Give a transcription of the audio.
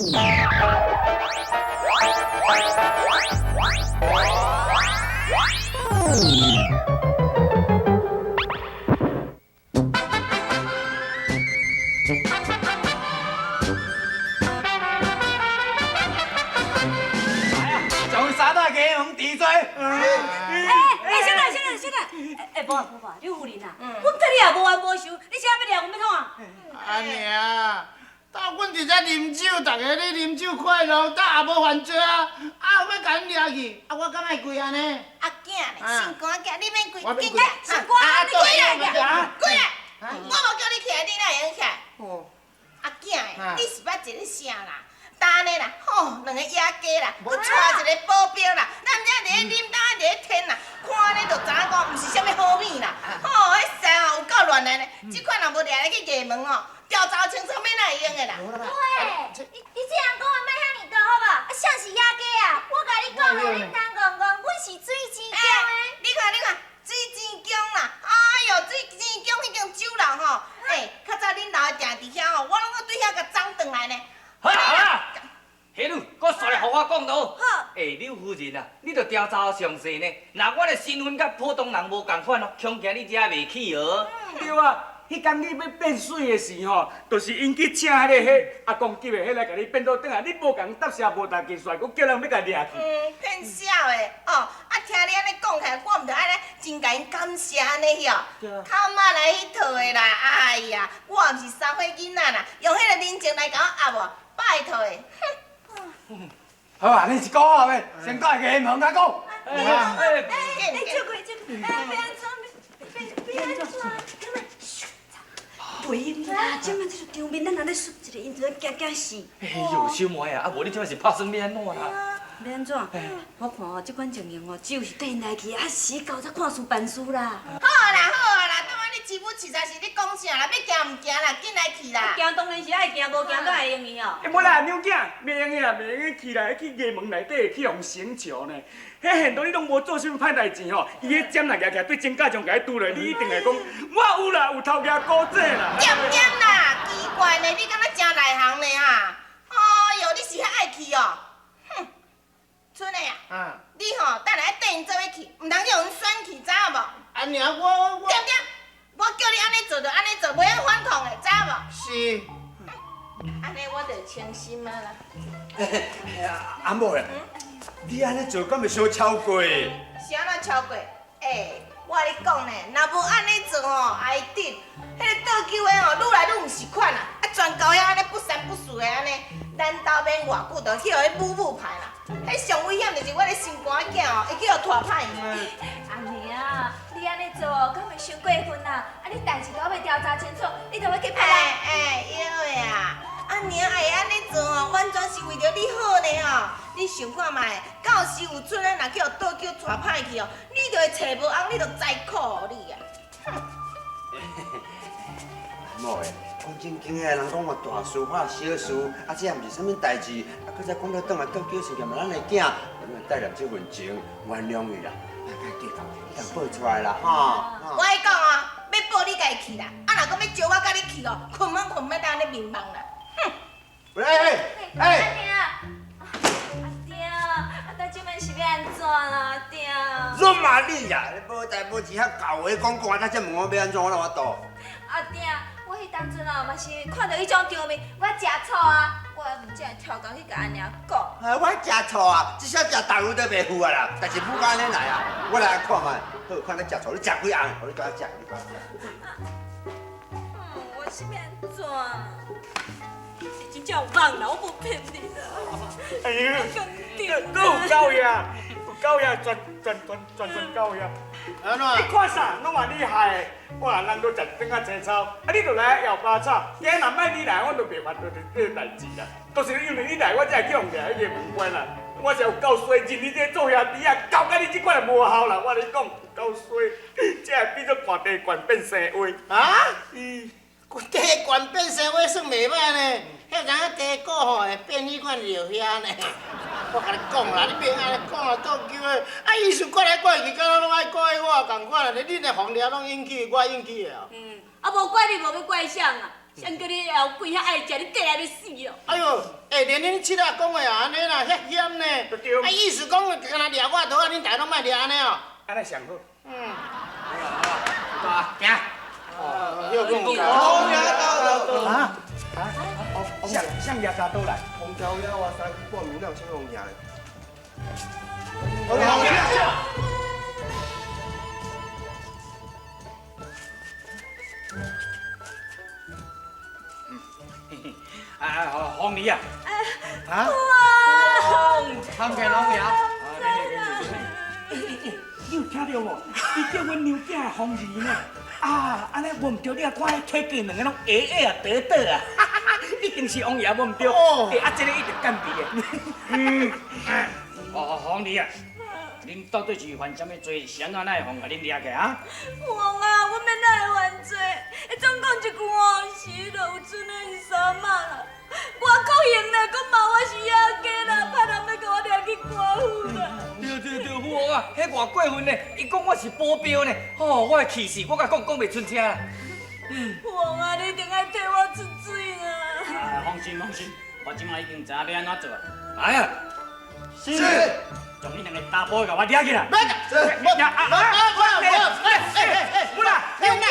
无，刘夫人啊，阮甲你也无冤无仇，你啥要掠阮要创？阿娘，搭阮伫遮啉酒，大家咧啉酒快乐，搭也无犯罪啊，要甲恁掠去，我敢会跪安尼？阿囝咧，心肝囝，你免跪，我免跪来，心肝，你跪来，跪来，我无叫你起来，你哪会起来？阿囝诶，你是捌一个啥啦？单的啦，吼，两个野鸡啦，佮带一个保镖啦，咱遮伫咧啉，当伫咧天啦，看咧就知影讲，毋是啥物好物啦。吼，迄世哦有够乱的呢，即款若无掠来去衙门哦，调查清楚要哪会用的啦？对，你这样讲话莫遐尼多好无？啊，像是野鸡啊！我甲你讲啦，你通讲讲，阮是水晶宫的。你看，水晶宫啦，哎哟，水晶宫迄间酒楼吼，较早恁老定伫遐吼，我拢搁对遐甲装转来呢。好啦，迄女，搁煞来互我讲到。好。刘夫人啊，你着调查详细呢。那我的身份甲普通人无共款哦，恐惊你遮袂起哦。对啊，迄天你要变水的时候，就是因去请迄阿公级的迄来甲你变倒转来，你无共答谢无大技术，佮叫人要甲掠去。骗笑的哦，听你安尼讲起来，我毋着安尼真甲因感谢安尼哟。靠妈来迄套的啦，哎呀，我毋是三岁囡仔啦，用迄个人情来甲我压无，拜托的，哼。好啊，你是讲好未？先到衙门甲讲。这个，别安怎，别安怎，嘘，袂用啦，即摆这个场面，咱若咧输一个，因就惊死。哎呦，小妹啊，无你即摆是拍算要安怎啦？要安怎？我看哦，即款情形哦，只有是等来去啊死到才看事办事啦。好啦，当然你欺负实在是你讲啥啦？要惊毋惊啦？紧来去啦！惊当然是爱惊，无惊都会用伊哦。无啦，娘囝，袂用的啦，袂用去来去衙门内底去用刑求呢。迄现到你拢无做啥物歹代志吼，伊迄针来举起来对真假将甲你拄落，你一定会讲，我有啦，有头家古仔啦。点啦，奇怪呢，你敢若真内行呢哈？哎哟，你是遐爱去哦？哼，春的啊，你吼等下缀因做伙去，毋通叫阮选去，知影无？阿娘，我点，我叫你安尼做就安尼做，袂晓反抗的，知影无？是。安尼我就清心啊啦。哎呀，阿母啊，你安尼做敢会小超过？是安怎超过？我甲你讲呢，若无安尼做吼，挨顶，迄个倒球的吼，愈来愈毋是款啦，全到遐安尼不三不四的安尼，咱兜免偌久，就去互迄母牌啦。迄上危险就是我的心肝囝哦，会去互拖歹。阿娘，你安尼做，敢会伤过分啊？啊，你代志都未调查清楚，你就要去拍人？晓的啊，阿娘会安尼做哦，完全是为着你好呢吼。你想看觅，到时有阵咱若去互倒球拖歹去哦，你就会找无红，你就栽苦你啊。阿母诶，讲正经诶，人讲话大事化小事，啊，这也毋是啥物代志，啊，搁再讲到倒来倒叫是嫌咱的囝，咱要带念这份情，原谅伊啦，啊，该记头，一定报出来啦，哈。我跟你讲啊，要报你家己去啦，啊，若讲要招我甲你去哦，困要当安尼面茫啦。哼！阿娘，阿爹，啊，但即摆是要安怎啦，阿爹？怎嘛你呀？你无代无志遐教话讲讲，啊，才问我要安怎，我哪法度？阿爹，我迄当阵哦，嘛是看到迄种场面，我食醋啊，我毋才会跳工去甲阿娘讲。哎，我食醋啊，至少食豆腐都袂赴啊啦，但是不敢安尼来啊，我来看觅，好看你食醋，你食几红？互你甲我食，你甲我食。我是要安怎？你真正有梦啦，我无骗你啦。哎呦，都有狗呀，有狗呀，全狗呀。安怎？你看啥？拢话你害，我人咱都食顶啊青草，啊你就来摇巴草，今日若莫你来，我就袂发到这个代志啦。都是因为你来，我才会去用掠迄个门关啦。我是有够衰，认你这做兄弟啊，交甲你这款就无效啦。我跟你讲，够衰，这会变做看地悬变生话。啊？地悬变生话算袂歹呢，迄阵啊地果吼会变迄款尿遐呢。我甲你讲啦，你别安尼讲啦，倒球的，啊，医生怪来怪去，敢若拢爱怪我共款啦，连恁的黄寮拢引起，我引起的哦。啊无怪你，无要怪谁啊？谁叫你后鬼遐爱食，你过来要死哦！哎呦，连恁七仔讲的啊，安尼啦，遐险呢。啊，意思讲，干那掠我头啊，恁大拢莫掠安尼哦。安尼上好。大行。要讲好呀，到。啊？向爷查倒来。红椒鸭我3半暝了，先红鸭。红姨啊！啊？参见老爷。你有听到无？伊叫阮娘囝红姨呢。啊，安尼闻唔着，你啊看迄腿脚两个拢矮啊短短啊，一定是王爷闻唔着。啊，这个一定干鼻的。红姨啊，恁到底是犯什么罪？谁安奈红甲恁抓起啊？王啊，我们哪会犯罪？总讲一句哦，是就有存的三嘛啦。我cou刑啦，讲骂我是野鸡啦，怕人要甲我抓去关府啦。对，父王啊，迄偌过分呢！伊讲我是保镖呢，哦，我会气死，我甲讲袂出声啦。王啊，你一定要替我出水啊！放心，我即马已经知影要安怎做啊。来啊！是。将你两个大波甲我抓起来。不，不，娘娘娘娘，娘娘，